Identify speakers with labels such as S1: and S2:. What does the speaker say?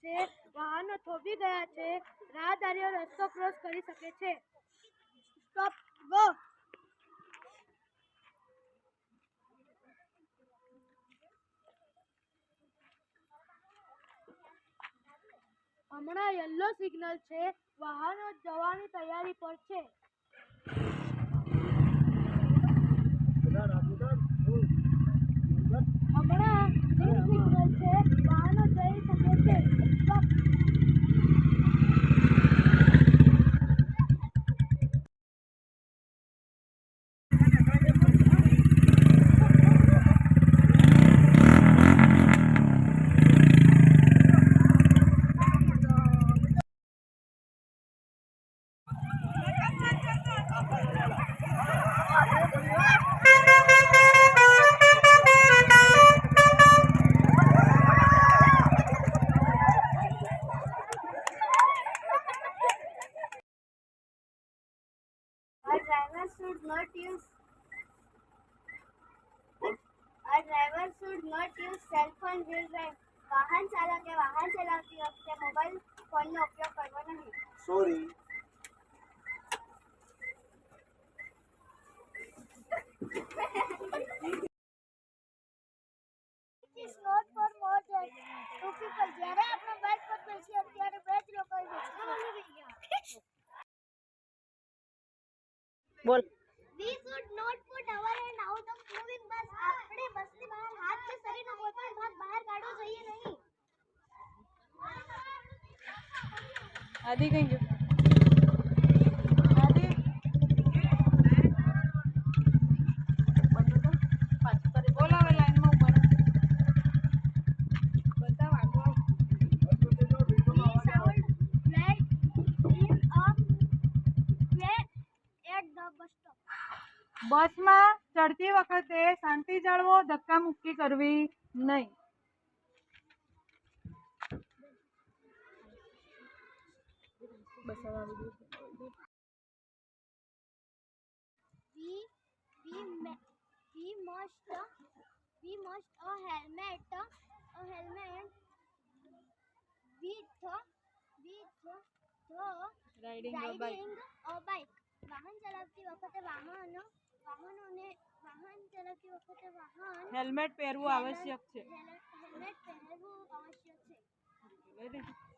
S1: છે, વાહનો થોભી ગયા છે, રાહદારીઓ રસ્તો ક્રોસ કરી શકે છે. Stop go. હમણાં યલો સિગ્નલ છે, વાહનો જવાની તૈયારી પર છે. હમણાં ગ્રીન સિગ્નલ છે, વાહનો જઈ શકે છે. Stop. A driver should not use cell phone while driving. વાહન ચાલકે વાહન ચલાવતી વખતે મોબાઈલ ફોનનો ઉપયોગ કરવો નહીં.
S2: Sorry.
S1: It is not for more than two people. જ્યારે આપણે બાઇક પર બેસીએ ત્યારે બે જ લોકો બેસીએ.
S3: બોલ.
S1: We should not put our hand out of moving bus. આપણે બસની બહાર હાથ કે શરીરનો કોઈ પણ ભાગ બહાર કાઢવો જોઈએ નહીં.
S3: આદિ કઈ ગયો? આદિ બોલો હવે લાઈનમાં ઉભા રહો. બધા વાગો. બસમાં ચડતી વખતે શાંતિ જાળવો, ધક્કા મુક્કી કરવી નહીં.
S1: We must a helmet with
S3: riding
S1: a bike. વાહન ચલાવતી વખતે વાહન
S3: હેલ્મેટ પહેરવું આવશ્યક છે.
S1: હેલ્મેટ પહેરવું આવશ્યક છે.
S3: Very good.